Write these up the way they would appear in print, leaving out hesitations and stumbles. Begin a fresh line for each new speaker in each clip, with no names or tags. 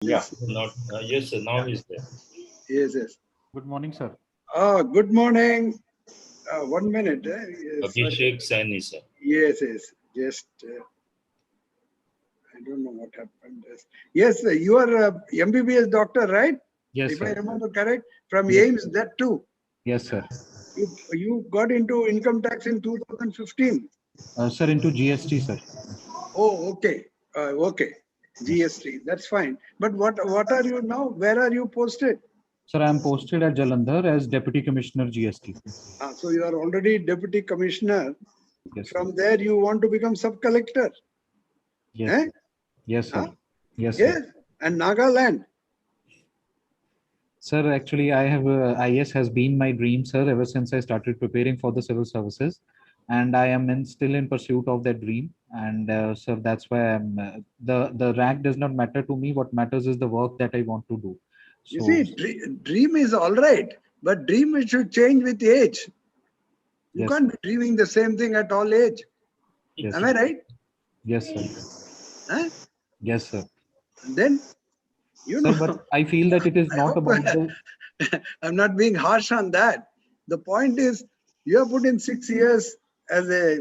Yeah,
Yes,
not yes, sir. Now
yeah,
he's there.
yes, yes.
Good morning, sir.
Good morning. 1 minute. Sorry.
Abhishek Saini, sir.
Yes, yes. Just, I don't know what happened. Yes, you are a MBBS doctor, right?
Yes,
If I
sir.
remember correct, from
Yes,
AIMS, that too.
yes, sir.
You got into income tax in 2015.
Sir, into GST, sir.
Oh, okay. Okay.
Yes.
GST. That's fine. But what are you now? Where are you posted?
Sir, I am posted at Jalandhar as Deputy Commissioner GST.
So you are already deputy commissioner.
Yes, sir.
From there, you want to become sub collector.
Yes,
Eh?
sir. Yes, sir.
Huh?
Yes, sir.
Yes. And Nagaland.
Sir, actually, I have IS has been my dream, sir, ever since I started preparing for the civil services, and I am still in pursuit of that dream. And sir, that's why I'm the rank does not matter to me. What matters is the work that I want to do.
You
So,
see, dream is all right, but dream should change with age. You
yes,
can't
sir.
be dreaming the same thing at all age.
Yes,
Am
sir.
I right?
Yes, sir.
Huh?
Yes, sir.
And then,
Sir, but I feel that it is
I
not
hope
about the.
I'm not being harsh on that. The point is, you have put in 6 years as a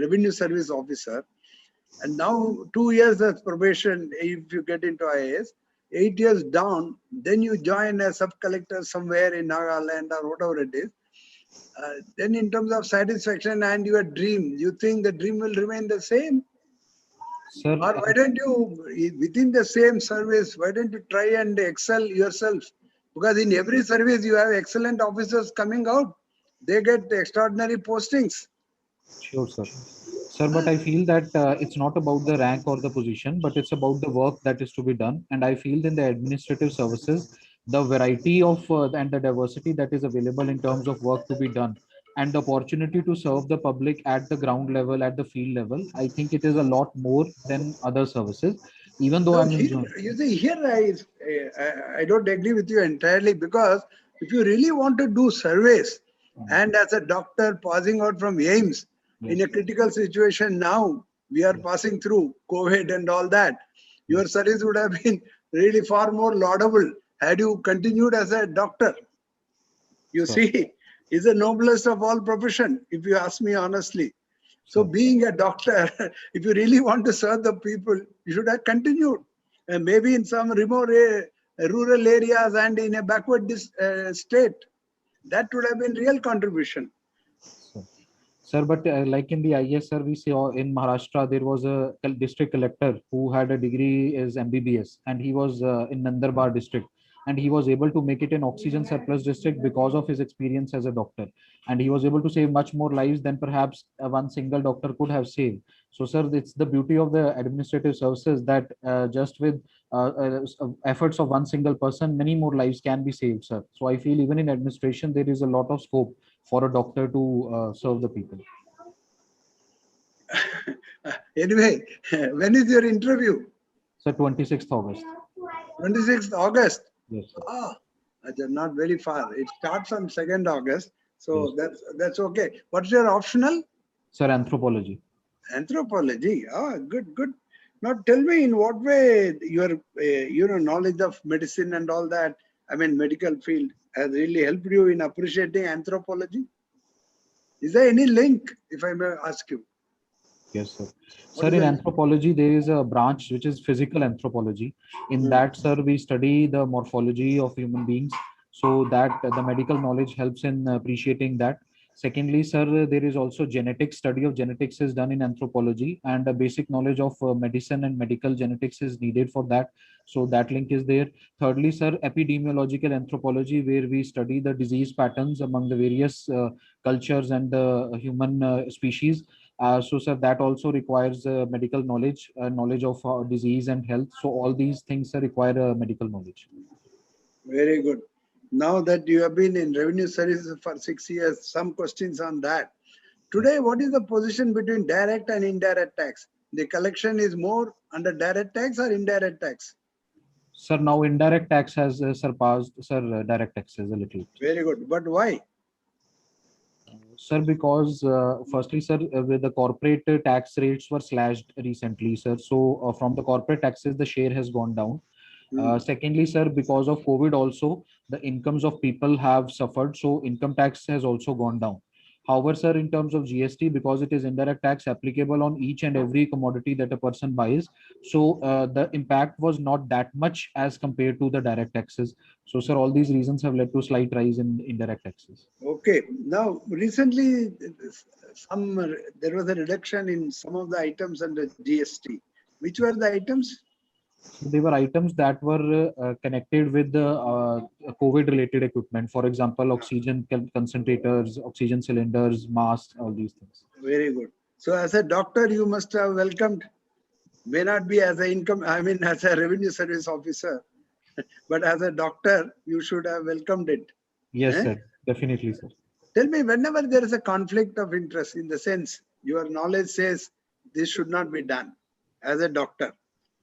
revenue service officer, and now 2 years as probation if you get into IAS. 8 years down, then you join as sub collector somewhere in Nagaland or whatever it is. Then, in terms of satisfaction and your dream, you think the dream will remain the same?
Sir,
Or why don't you, within the same service, why don't you try and excel yourself? Because in every service, you have excellent officers coming out. They get extraordinary postings.
sure, sir. Sir, but I feel that it's not about the rank or the position, but it's about the work that is to be done. And I feel in the administrative services, the variety of and the diversity that is available in terms of work to be done and the opportunity to serve the public at the ground level, at the field level, I think it is a lot more than other services, even though
No,
I'm enjoying.
you see, here I don't agree with you entirely because if you really want to do surveys, and as a doctor passing out from AIMS in
Yes,
a critical situation now, we are
yes,
passing through COVID and all that, your
yes,
service would have been really far more laudable had you continued as a doctor. You
sir,
see, is the noblest of all profession, if you ask me honestly. So,
sir.
being a doctor, if you really want to serve the people, you should have continued. And maybe in some remote rural areas and in a backward state, that would have been real contribution.
Sir, sir, but like in the IS, sir, we saw in Maharashtra there was a district collector who had a degree as MBBS, and he was in Nandarbar district, and he was able to make it an oxygen surplus district because of his experience as a doctor, and he was able to save much more lives than perhaps one single doctor could have saved. So, sir, it's the beauty of the administrative services that just with efforts of one single person, many more lives can be saved, sir. So, I feel even in administration there is a lot of scope for a doctor to serve the people.
Anyway, when is your interview?
So 26th August.
26th August.
Yes, sir.
Ah, that's not very far. It starts on 2nd August.
Yes.
So that's okay. What's your optional?
Sir, anthropology.
Anthropology. Ah, good, good. Now tell me in what way your knowledge of medicine and all that, I mean medical field, has really helped you in appreciating anthropology? Is there any link, if I may ask you?
Yes, sir.
What
Sir,
is
in
the link?
anthropology, there is a branch which is physical anthropology. In
Hmm.
that, sir, we study the morphology of human beings so that the medical knowledge helps in appreciating that. Secondly, sir, there is also genetics. Study of genetics is done in anthropology, and a basic knowledge of medicine and medical genetics is needed for that. So that link is there. Thirdly, sir, epidemiological anthropology, where we study the disease patterns among the various cultures and the human species. So, sir, that also requires medical knowledge, knowledge of disease and health. So, all these things require medical knowledge.
Very good. Now that you have been in revenue services for 6 years, some questions on that. Today, what is the position between direct and indirect tax? The collection is more under direct tax or indirect tax?
Sir, now indirect tax has surpassed, sir, direct taxes a little.
Very good. But why?
Sir, because firstly, sir, with the corporate tax rates were slashed recently, sir. So, from the corporate taxes, the share has gone down. Secondly, sir, because of COVID also, the incomes of people have suffered. So income tax has also gone down. However, sir, in terms of GST, because it is indirect tax applicable on each and every commodity that a person buys, so the impact was not that much as compared to the direct taxes. So, sir, all these reasons have led to slight rise in indirect taxes.
Okay. Now, recently, there was a reduction in some of the items under GST. Which were the items?
So they were items that were connected with the COVID-related equipment. For example, oxygen concentrators, oxygen cylinders, masks, all these things.
Very good. So, as a doctor, you must have welcomed, may not be as as a revenue service officer, but as a doctor, you should have welcomed it.
Yes,
Eh?
sir. Definitely, sir.
Tell me, whenever there is a conflict of interest, in the sense your knowledge says this should not be done as a doctor,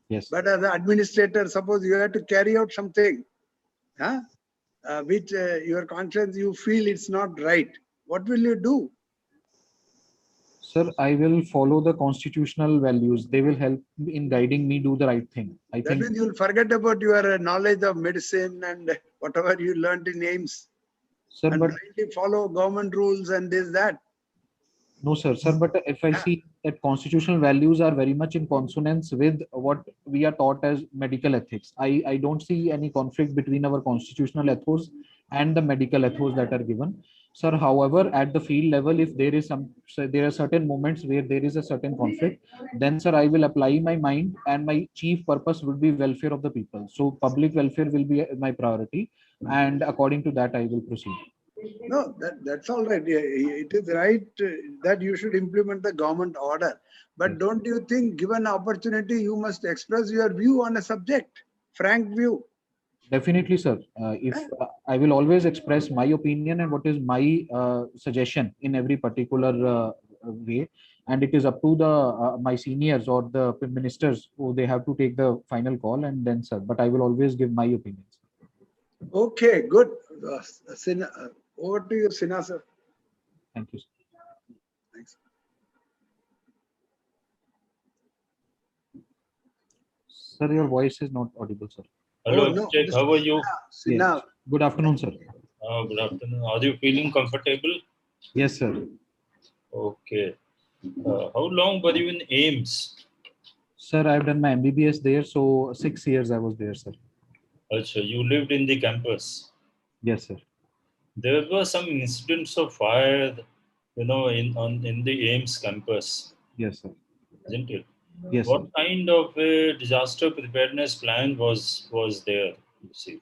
Yes.
but as an administrator, suppose you have to carry out something, huh? Which your conscience, you feel it's not right. What will you do?
Sir, I will follow the constitutional values. They will help in guiding me do the right thing. I
That
think,
means you'll forget about your knowledge of medicine and whatever you learned in AIMS,
sir,
and
but
blindly follow government rules and this, that.
no, sir. Sir, but if I
Yeah.
see that constitutional values are very much in consonance with what we are taught as medical ethics, I don't see any conflict between our constitutional ethos and the medical ethos that are given. Sir, however, at the field level, if there is so there are certain moments where there is a certain conflict, then, sir, I will apply my mind and my chief purpose would be welfare of the people. So public welfare will be my priority, and according to that, I will proceed.
No, that's all right. Yeah, it is right that you should implement the government order. But don't you think, given opportunity, you must express your view on a subject, frank view?
Definitely, sir. If I will always express my opinion and what is my suggestion in every particular way, and it is up to the my seniors or the ministers who they have to take the final call, and then, sir. But I will always give my opinions.
Okay, good. Over to you, Sinha, sir.
Thank you, sir.
Thanks.
Sir, your voice is not audible, sir.
Hello,
Oh, no,
Abhishek,
Mr.
how are you?
Sinha.
Yes. Good afternoon, sir.
Good afternoon. Are you feeling comfortable?
Yes, sir.
Okay. How long were you in AIMS?
Sir, I've done my MBBS there, so 6 years I was there, sir.
Also, you lived in the campus.
Yes, sir.
There were some incidents of fire, in the AIMS campus,
Yes, sir.
isn't it?
Yes,
What
sir.
kind of a disaster preparedness plan was there? You see.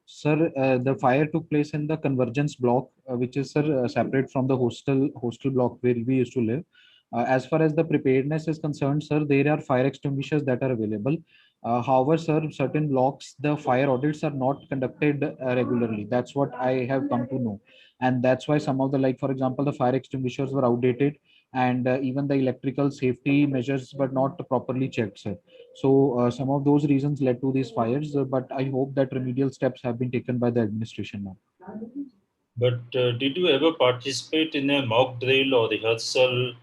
Sir, the fire took place in the convergence block, which is, sir, separate from the hostel block where we used to live. As far as the preparedness is concerned, sir, there are fire extinguishers that are available. However, sir, certain blocks, the fire audits are not conducted regularly. That's what I have come to know, and that's why some of the, like, for example, the fire extinguishers were outdated, and even the electrical safety measures were not properly checked, sir. So some of those reasons led to these fires, but I hope that remedial steps have been taken by the administration now.
But did you ever participate in a mock drill or rehearsal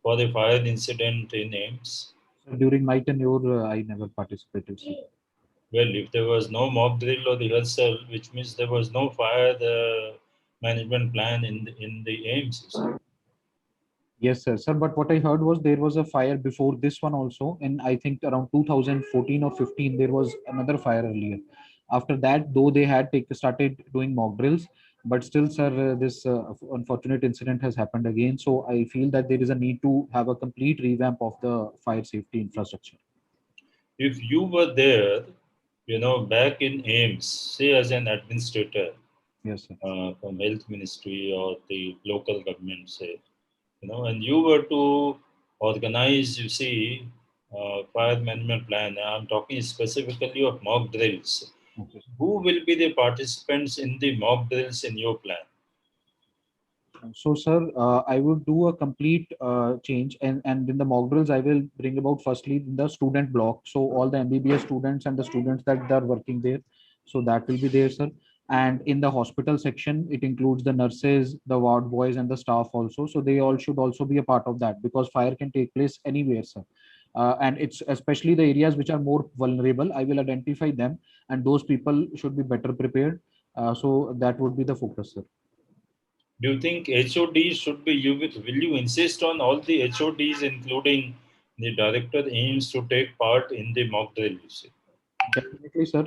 for the fire incident in AIMS?
So during my tenure, I never participated, sir.
Well, if there was no mock drill or rehearsal, which means there was no fire management plan in the AIMS. You see.
Yes, sir. Sir, but what I heard was there was a fire before this one also. In, I think, around 2014 or 15, there was another fire earlier. After that, though they had started doing mock drills, but still, sir, this unfortunate incident has happened again. So I feel that there is a need to have a complete revamp of the fire safety infrastructure.
If you were there, back in AIMS, say as an administrator
Yes, sir.
from Health Ministry or the local government, say, and you were to organize, you see, fire management plan. I'm talking specifically of mock drills.
Okay.
Who will be the participants in the mock drills in your plan?
So, sir, I would do a complete change, and in the mock drills, I will bring about firstly the student block. So all the MBBS students and the students that are working there, so that will be there, sir. And in the hospital section, it includes the nurses, the ward boys, and the staff also. So they all should also be a part of that because fire can take place anywhere, sir. and it's especially the areas which are more vulnerable. I will identify them, and those people should be better prepared. So that would be the focus, sir.
Do you think HODs should be, will you insist on all the HODs, including the director, aims to take part in the mock drill, you see?
Definitely, sir.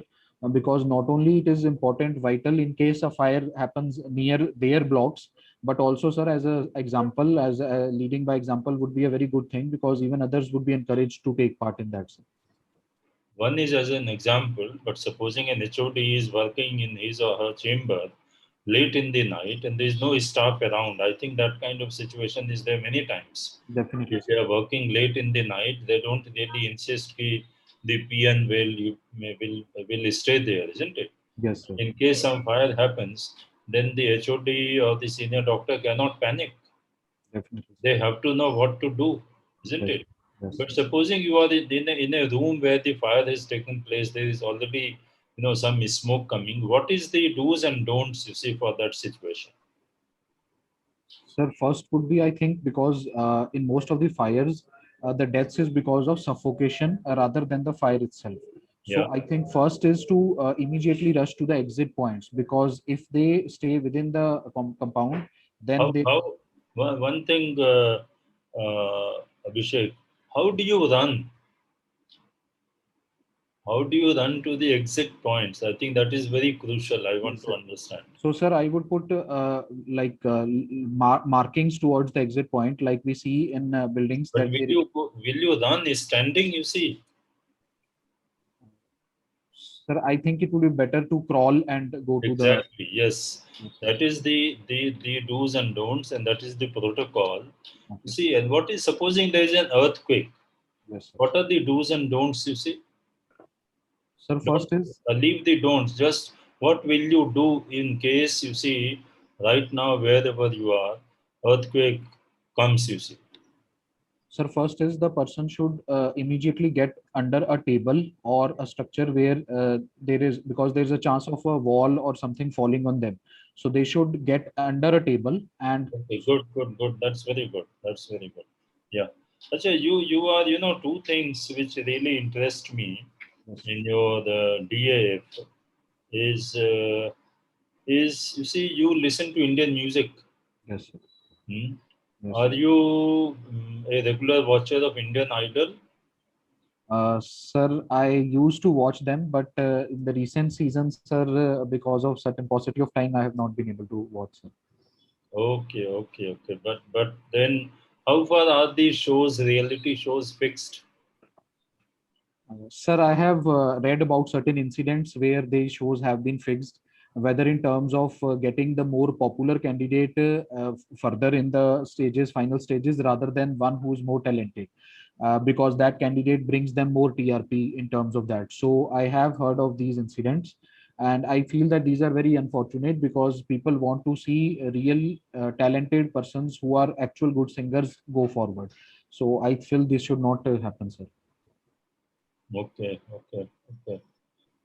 Because not only it is important, vital in case a fire happens near their blocks, but also, sir, as a example, as a leading by example would be a very good thing, because even others would be encouraged to take part in that, sir.
One is as an example, but supposing an HOD is working in his or her chamber late in the night and there is no staff around, I think that kind of situation is there many times.
Definitely,
If
sir.
they are working late in the night, they don't really insist that the PN will stay there, isn't it?
Yes, sir.
In case some fire happens, then the HOD or the senior doctor cannot panic.
Definitely.
They have to know what to do, isn't
Yes.
it?
Yes.
But supposing you are in a room where the fire has taken place, there is already some smoke coming. What is the do's and don'ts you see for that situation?
Sir, first would be, I think, because in most of the fires, the deaths is because of suffocation rather than the fire itself.
Yeah.
So I think first is to immediately rush to the exit points, because if they stay within the compound, then they.
How one thing, Abhishek, how do you run? How do you run to the exit points? I think that is very crucial. I want
Yes,
to
sir.
understand.
So, sir, I would put markings towards the exit point, like we see in buildings
But
that they.
will you run standing? You see.
Sir, I think it would be better to crawl and go to the.
Exactly. Yes, that is the do's and don'ts, and that is the protocol.
Okay.
See, and what is supposing there is an earthquake?
Yes, sir.
What are the do's and don'ts? You see,
Sir, first is.
leave the don'ts. Just what will you do in case you see right now wherever you are, earthquake comes. You see.
Sir, first is the person should immediately get under a table or a structure where there is, because there is a chance of a wall or something falling on them. So they should get under a table and.
Okay, good. That's very good. That's very good. Yeah. Acha, you are two things which really interest me
Yes,
in your the DAF is you see you listen to Indian music.
yes, sir.
Hmm?
Yes,
Are
sir.
you a regular watcher of Indian Idol?
Sir, I used to watch them, but in the recent seasons, sir, because of certain paucity of time, I have not been able to watch, sir.
Okay. But then, how far are these shows, reality shows, fixed?
Sir, I have read about certain incidents where the shows have been fixed, whether in terms of getting the more popular candidate further in the stages, final stages, rather than one who is more talented, because that candidate brings them more TRP in terms of that. So I have heard of these incidents, and I feel that these are very unfortunate, because people want to see real talented persons who are actual good singers go forward. So I feel this should not happen, sir.
Okay.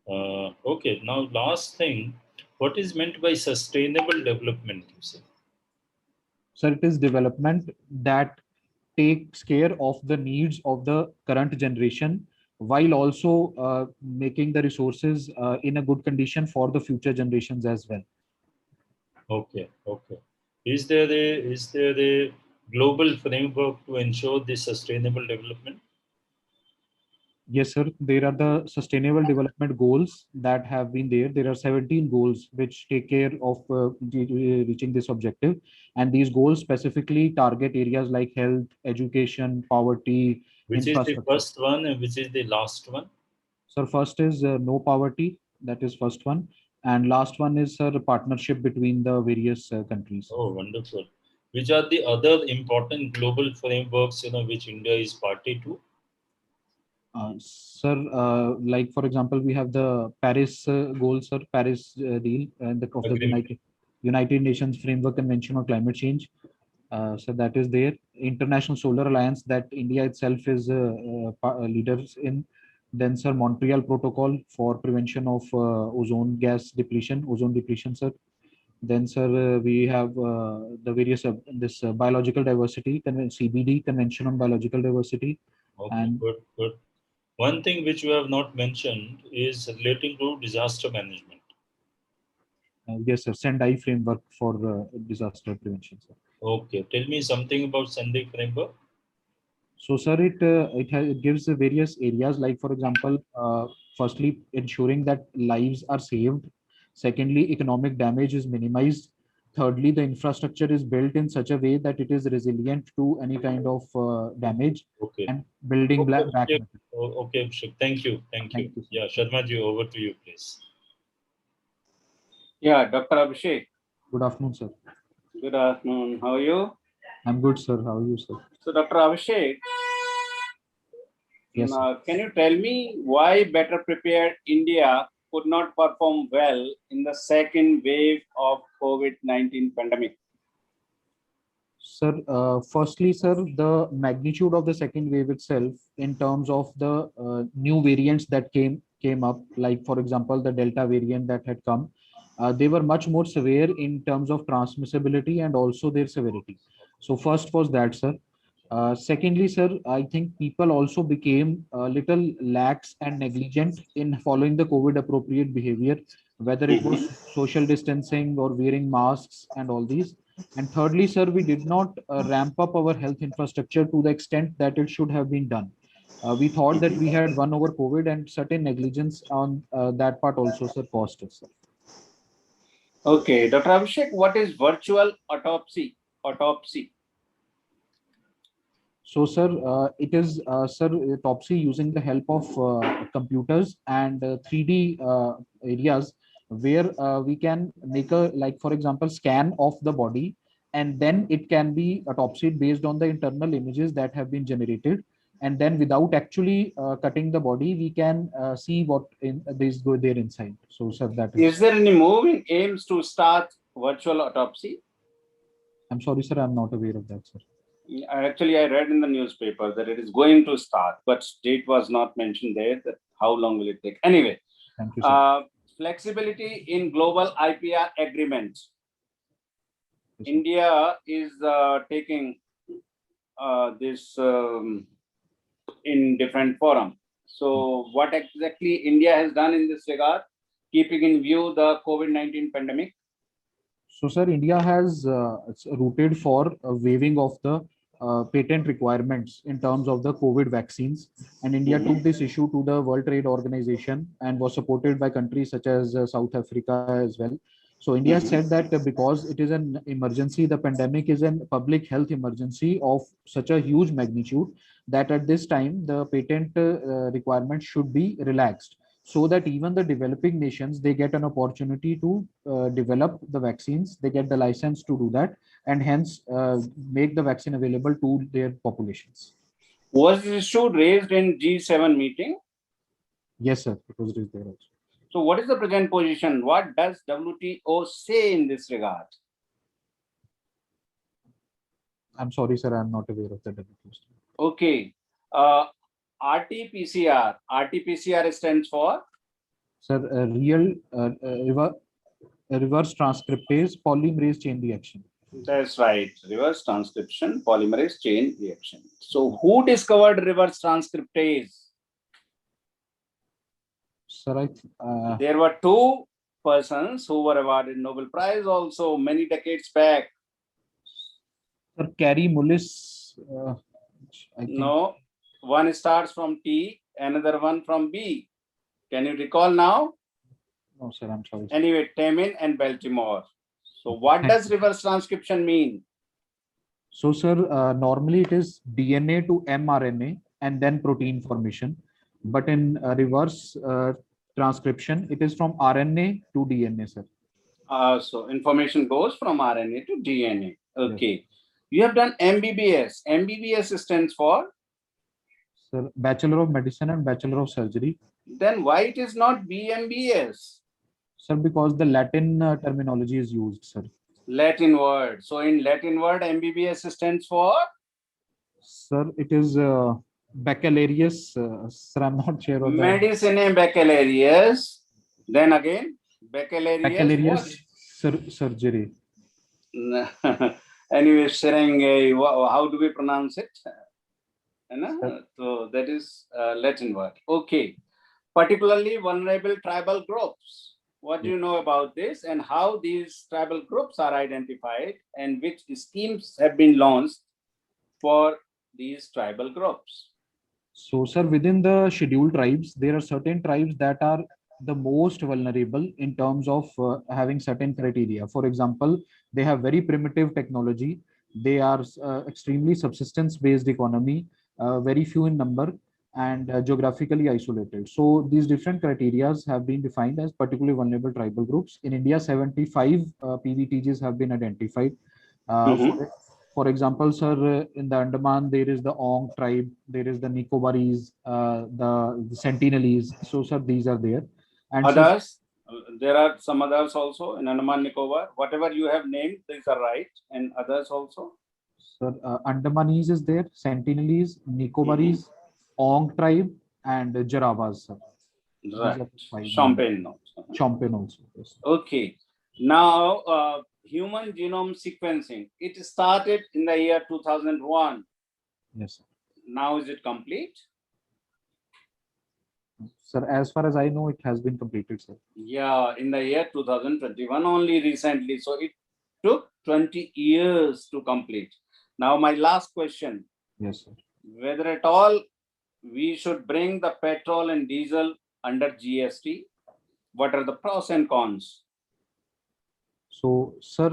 Okay. Now, last thing, what is meant by sustainable development? You say.
So it is development that takes care of the needs of the current generation, while also making the resources in a good condition for the future generations as well.
Okay. Is there a global framework to ensure this sustainable development?
Yes, sir. There are the sustainable development goals that have been there. There are 17 goals which take care of reaching this objective. And these goals specifically target areas like health, education, poverty,
Which is the
infrastructure.
first one and which is the last one?
So first is no poverty. That is first one. And last one is partnership between the various countries.
Oh, wonderful. Which are the other important global frameworks, which India is party to?
Sir, like for example, we have the Paris goals, sir, Paris deal, and of the
Agreement.
United Nations Framework Convention on Climate Change. So that is there. International Solar Alliance that India itself is leaders in. Then, sir, Montreal Protocol for prevention of ozone depletion, sir. Then, sir, we have the various this biological diversity, CBD, Convention on Biological Diversity.
Okay,
And
good, good. One thing which you have not mentioned is relating to disaster management.
yes, sir, Sendai framework for disaster prevention, sir.
Okay, tell me something about Sendai framework.
So, sir, it gives the various areas, like for example, firstly, ensuring that lives are saved. Secondly, economic damage is minimized. Thirdly, the infrastructure is built in such a way that it is resilient to any kind of damage,
Okay.
and building
Okay,
back.
Abhishek. Okay, Abhishek. Thank you. Thank you.
Thank you, sir.
Yeah, Sharma ji, over to you, please.
Yeah, Dr. Abhishek.
Good afternoon, sir.
Good afternoon. How are you?
I'm good, sir. How are you, sir?
So, Dr. Abhishek,
Yes, sir.
can you tell me why better prepared India could not perform well in the second wave of COVID-19 pandemic?
Sir, firstly, sir, the magnitude of the second wave itself, in terms of the new variants that came up, like for example, the Delta variant that had come, they were much more severe in terms of transmissibility and also their severity. So first was that, sir. Secondly, sir, I think people also became a little lax and negligent in following the COVID appropriate behavior, whether it was social distancing or wearing masks and all these. And thirdly, sir, we did not ramp up our health infrastructure to the extent that it should have been done. We thought that we had won over COVID, and certain negligence on that part also, sir, cost us, sir.
Okay, Dr. Abhishek, what is virtual autopsy?
So, sir, it is, sir, autopsy using the help of computers and 3D areas, where we can make a, like, for example, scan of the body, and then it can be autopsied based on the internal images that have been generated. And then without actually cutting the body, we can see what is go there inside. So, sir, that
Is there any move in aims to start virtual autopsy?
I'm sorry, sir, I'm not aware of that, sir.
Actually, I read in the newspaper that it is going to start, but date was not mentioned there. That how long will it take? Anyway,
thank you, sir.
Flexibility in global IPR agreements.
Yes, sir.
India is taking this in different forum. So, what exactly India has done in this regard, keeping in view the COVID-19 pandemic?
So, sir, India has rooted for a waiving of the patent requirements in terms of the COVID vaccines. And India took this issue to the World Trade Organization and was supported by countries such as South Africa as well. So India said that because it is an emergency, the pandemic is a public health emergency of such a huge magnitude, that at this time the patent requirements should be relaxed, so that even the developing nations, they get an opportunity to develop the vaccines, they get the license to do that, and hence make the vaccine available to their populations.
Was this issue raised in G7 meeting?
Yes, sir, it was raised there also.
So what is the present position? What does WTO say in this regard?
I'm sorry, sir, I'm not aware of that.
Okay. RT-PCR. RT-PCR stands for?
Sir, reverse transcriptase polymerase chain reaction.
That's right. Reverse transcription polymerase chain reaction. So who discovered reverse transcriptase?
Sir,
there were two persons who were awarded Nobel Prize also many decades back.
Sir, Kary Mullis.
No, one starts from T, another one from B. Can you recall now?
No, sir, I'm sorry.
Anyway, Temin and Baltimore. So what does reverse transcription mean?
So, sir, normally it is DNA to mRNA and then protein formation. But in reverse transcription, it is from RNA to DNA, sir.
So information goes from RNA to DNA. Okay. Yes. You have done MBBS. MBBS stands for?
Sir, Bachelor of Medicine and Bachelor of Surgery.
Then why it is not BMBS?
Sir, because the Latin terminology is used, sir.
Latin word. So in Latin word, MBBS stands for?
Sir, it is Baccalaureus. Sir, I'm not sure of that.
Medicine Baccalaureus. Then again, Baccalaureus
surgery.
Anyway, Serenge, how do we pronounce it? So that is Latin word. Okay. Particularly vulnerable tribal groups. What do you know about this, and how these tribal groups are identified, and which schemes have been launched for these tribal groups?
So, sir, within the scheduled tribes, there are certain tribes that are the most vulnerable in terms of having certain criteria. For example, they have very primitive technology. They are extremely subsistence-based economy, very few in number, and geographically isolated. So these different criteria have been defined as particularly vulnerable tribal groups. In India, 75 PVTGs have been identified. For example, sir, in the Andaman, there is the Ong tribe, there is the Nicobaris, the Sentinelese. So, sir, these are there. And
others, there are some others also in Andaman Nicobar. Whatever you have named, these are right, and others also.
Sir, Andamanese is there, Sentinelese, Nicobaris, Ong tribe, and Jaravas, sir.
Right. Champagne also.
Champagne also. Yes.
Okay. Now, human genome sequencing. It started in the year 2001.
Yes, sir.
Now is it complete?
Sir, as far as I know, it has been completed, sir.
Yeah, in the year 2021 only recently. So it took 20 years to complete. Now, my last question.
Yes, sir.
Whether at all we should bring the petrol and diesel under GST? What are the pros and cons?
So, sir,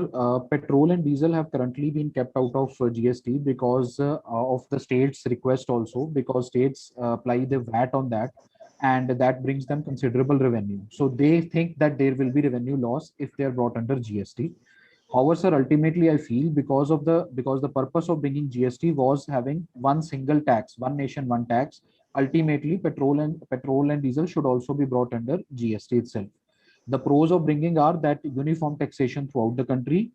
petrol and diesel have currently been kept out of GST because of the state's request also, because states apply the VAT on that, and that brings them considerable revenue. So they think that there will be revenue loss if they are brought under GST. However, sir, ultimately I feel because the purpose of bringing GST was having one single tax, one nation, one tax. Ultimately, petrol and diesel should also be brought under GST itself. The pros of bringing are that uniform taxation throughout the country,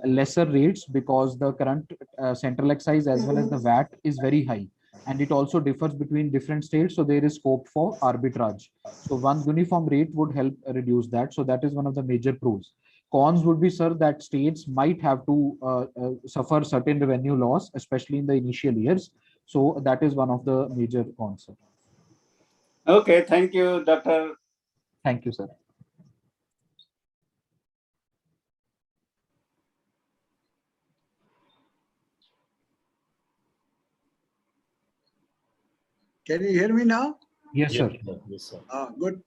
lesser rates because the current central excise as well as the VAT is very high, and it also differs between different states. So there is scope for arbitrage. So one uniform rate would help reduce that. So that is one of the major pros. Cons would be, sir, that states might have to suffer certain revenue loss, especially in the initial years. So that is one of the major cons, sir.
Okay, thank you, Dr.
Thank you, sir.
Can you hear me now?
Yes, sir.
Yes, sir.
Good.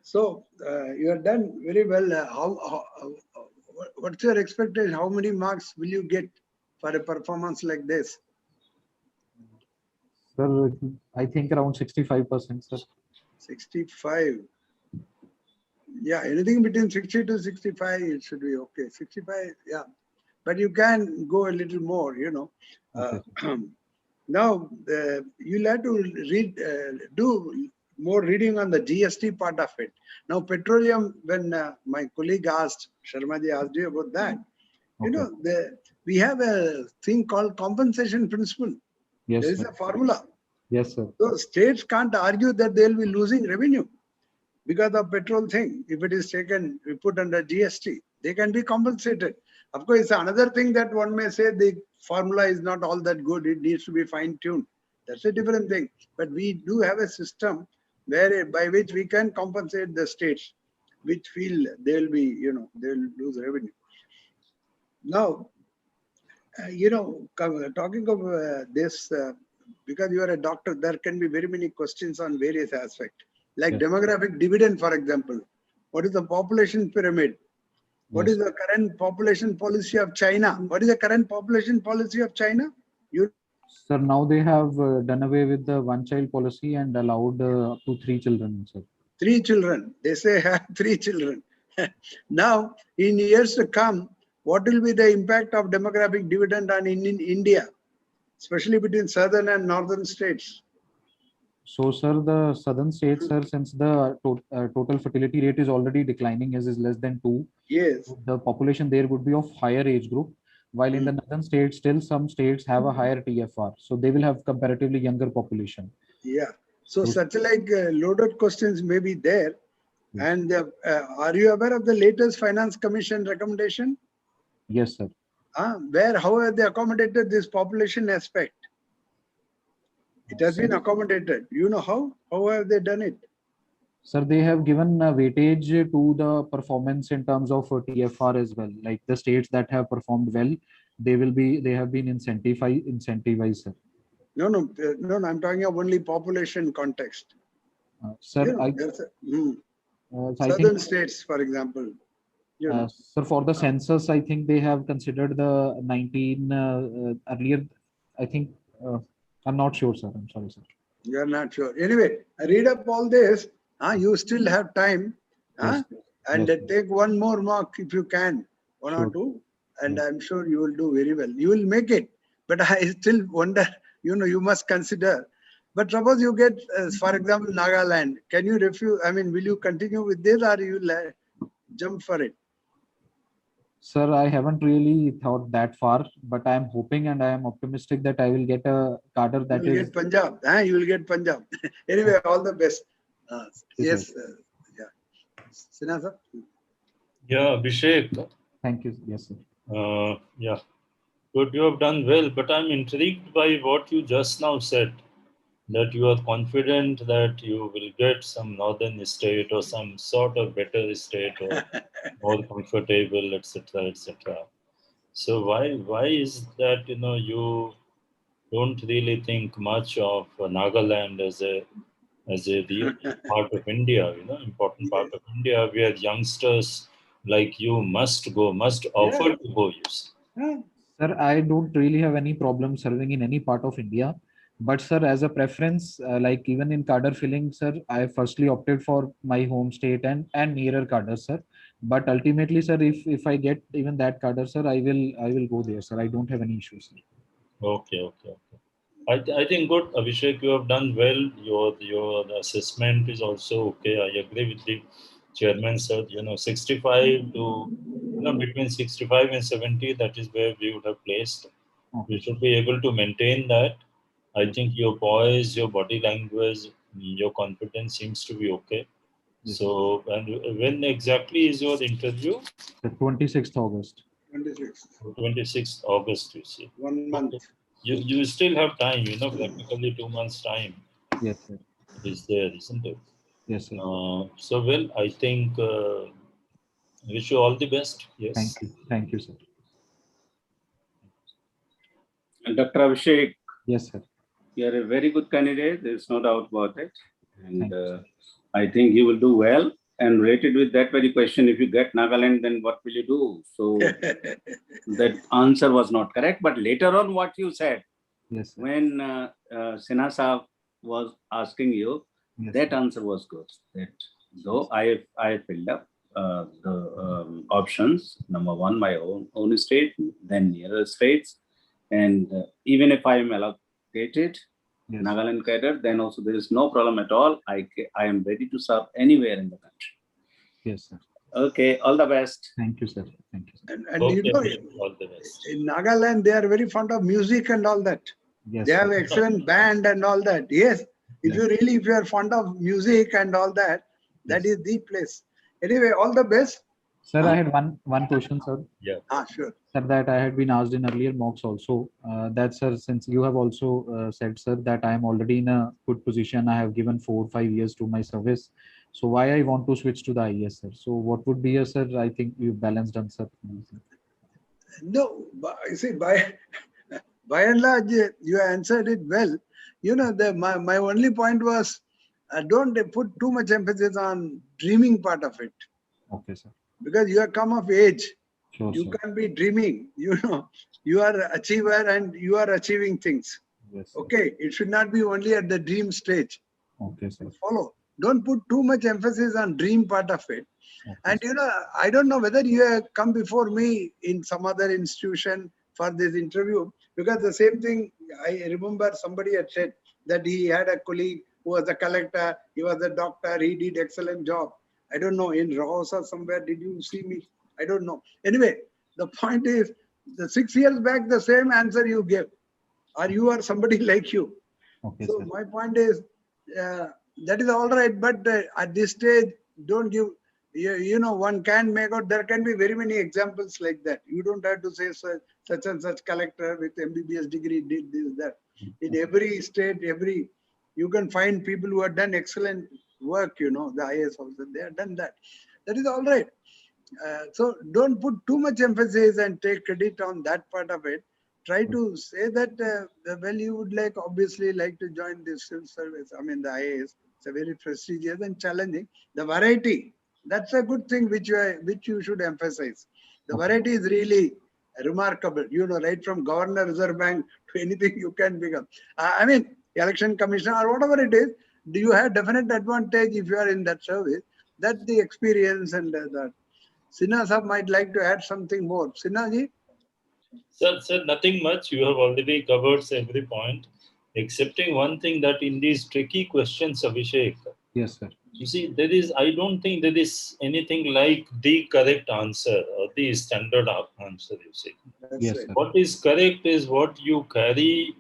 So you are done very well. What's your expectation? How many marks will you get for a performance like this?
Sir, I think around 65%, sir.
65. Yeah, anything between 60 to 65, it should be okay. 65, yeah. But you can go a little more, you know.
Okay.
Now, you'll have to do more reading on the GST part of it. Now, petroleum, when my colleague asked, Sharmaji asked you about that, you know, we have a thing called compensation principle.
Yes,
there is
sir.
a formula.
Yes, sir.
So states can't argue that they'll be losing revenue because of petrol thing. If it is taken, we put under GST, they can be compensated. Of course, it's another thing that one may say the formula is not all that good. It needs to be fine-tuned. That's a different thing. But we do have a system where by which we can compensate the states which feel they'll be, you know, they'll lose revenue. Now, you know, talking of this, because you are a doctor, there can be very many questions on various aspects. Like demographic dividend, for example. What is the population pyramid? What is the current population policy of China? What is the current population policy of China?
Sir, now they have done away with the one-child policy and allowed up to 3 children, sir.
3 children. They say have 3 children. Now, in years to come, what will be the impact of demographic dividend on in India, especially between southern and northern states?
So, sir, the southern states, sir, since the total fertility rate is already declining, as is less than 2.
Yes.
The population there would be of higher age group, while in the northern states, still some states have a higher TFR. So they will have comparatively younger population.
Yeah. So such like loaded questions may be there. Yes. And are you aware of the latest Finance Commission recommendation?
Yes, sir.
How have they accommodated this population aspect? It has been accommodated. You know how? How have they done it?
Sir, they have given weightage to the performance in terms of TFR as well. Like the states that have performed well, they have been incentivized, sir.
No. I'm talking of only population context.
Sir,
You know,
I I
southern
think,
states, for example. You know,
sir, for the census, I think they have considered the 19 earlier. I think I'm not sure, sir. I'm sorry, sir.
you're not sure. Anyway, I read up all this. You still have time.
Yes,
And
yes,
take one more mark if you can, one or
sure.
two. And
Yes.
I'm sure you will do very well. You will make it. But I still wonder, you must consider. But suppose you get, for example, Nagaland. Can you refuse? I mean, will you continue with this or you will jump for it?
Sir, I haven't really thought that far, but I am hoping and I am optimistic that I will get a cadre
You
that
will
is.
get Punjab. You will get Punjab. Anyway, all the best. Yes. Yeah. Sinha sir?
Yeah, Abhishek.
Thank you. Yes, sir.
Yeah, good. You have done well, but I'm intrigued by what you just now said. That you are confident that you will get some northern state or some sort of better state or more comfortable, etc., etc. So why is that? You don't really think much of Nagaland as a real part of India. Important part of India where youngsters like you must offer to go. You see.
Sir, I don't really have any problem serving in any part of India. But sir, as a preference, like even in cadre filling, sir, I firstly opted for my home state and nearer cadre, sir. But ultimately, sir, if I get even that cadre, sir, I will go there, sir. I don't have any issues, sir.
Okay. I think good, Abhishek. You have done well. Your assessment is also okay. I agree with the chairman, sir. 65 to between 65 and 70. That is where we would have placed.
Okay.
You should be able to maintain that. I think your poise, your body language, your confidence seems to be okay.
Yes.
So, and when exactly is your interview?
The 26th August.
26th
August, you see.
1 month.
You still have time, practically 2 months' time
Yes, sir.
is there, isn't it?
Yes, sir.
So, well, I think wish you all the best. Yes.
Thank you, sir.
Dr. Abhishek,
Yes, sir.
you are a very good candidate. There's no doubt about it. And
Thank
I think you will do well. And related with that very question, if you get Nagaland, then what will you do? So that answer was not correct. But later on, what you said,
Yes, sir.
when Sinha Saab was asking you,
Yes,
that
sir.
answer was good. That though I filled up the options, number one, my own state, then nearer states. And even if I am allocated
Yes.
Nagaland cadre, then also there is no problem at all. I am ready to serve anywhere in the country.
Yes, sir.
Okay, all the best.
Thank you, sir. Thank you, sir.
And
Okay, all the best.
in Nagaland, they are very fond of music and all that.
Yes,
They have
sir.
excellent band and all that. Yes. If you are fond of music and all that, that is the place. Anyway, all the best.
Sir, I had one question, sir.
Yeah.
Sure.
Sir, that I had been asked in earlier mocks also. That, sir, since you have also said, sir, that I am already in a good position, I have given 4 or 5 years to my service. So why I want to switch to the IS, sir? So what would be a, sir? I think you balanced answer.
No, you see, by and large, you answered it well. My only point was, don't put too much emphasis on dreaming part of it.
Okay, sir.
Because you have come of age.
Sure,
You
sir.
can't be dreaming. You are an achiever and you are achieving things.
Yes, sir.
Okay, it should not be only at the dream stage.
Okay, sir.
Follow. Don't put too much emphasis on dream part of it.
Okay,
And
sir.
I don't know whether you have come before me in some other institution for this interview, because the same thing, I remember somebody had said that he had a colleague who was a collector, he was a doctor, he did excellent job. I don't know, in Ross or somewhere, did you see me? I don't know. Anyway, the point is, the 6 years back, the same answer you gave, or you are somebody like you.
Okay,
So
sir.
my point is, that is all right, but at this stage, don't give, one can make out, there can be very many examples like that. You don't have to say such and such collector with MBBS degree did this, that. In every state, you can find people who have done excellent work, the IAS officer, they have done that. That is all right. So don't put too much emphasis and take credit on that part of it. Try to say that, well, you would obviously like to join the civil service. I mean, the IAS, it's a very prestigious and challenging. The variety, that's a good thing which you should emphasize. The variety is really remarkable. Right from Governor, Reserve Bank to anything you can become. I mean, election commissioner or whatever it is, do you have definite advantage if you are in that service? That's the experience and that. Sinha sahab might like to add something more. Sinha ji?
Sir, nothing much. You have already covered every point, excepting one thing that in these tricky questions, Abhishek.
Yes, sir.
You see, I don't think there is anything like the correct answer or the standard answer, you see.
Yes, sir.
What is correct is what you carry,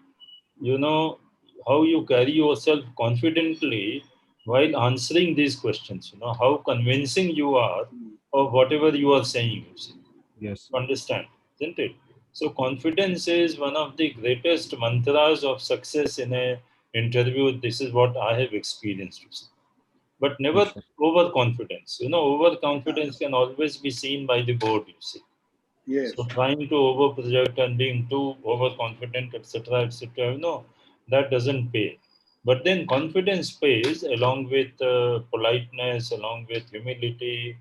how you carry yourself confidently while answering these questions, how convincing you are of whatever you are saying, you see.
Yes.
Understand, isn't it? So confidence is one of the greatest mantras of success in an interview. This is what I have experienced, you see. But never
Yes, sir.
overconfidence. Overconfidence can always be seen by the board, you see.
Yes.
So trying to overproject and being too overconfident, etc., that doesn't pay. But then confidence pays along with politeness, along with humility.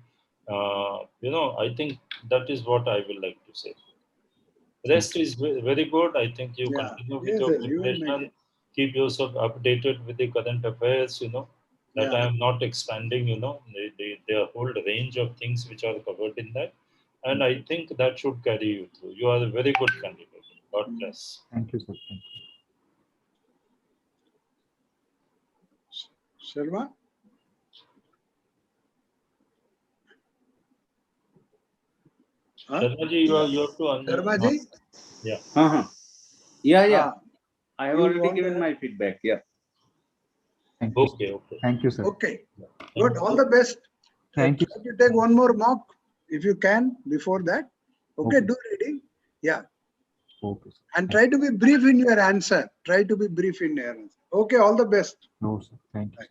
I think that is what I will like to say. Rest is very good. I think you continue with your preparation. Keep yourself updated with the current affairs, that I am not expanding, the whole range of things which are covered in that. And I think that should carry you through. You are a very good candidate. God bless.
Thank you, sir. Thank you.
Sharma?
Sharma ji, you have to
Sharma ji?
Yeah.
Yeah. I have already given my feedback. Yeah.
Thank you.
Okay.
Thank you, sir.
Okay. Good. All the best.
Thank you.
Try to take one more mock if you can before that. Okay. Do reading. Yeah.
Okay, sir.
And try to be brief in your answer. Okay. All the best.
No, sir. Thank you, sir.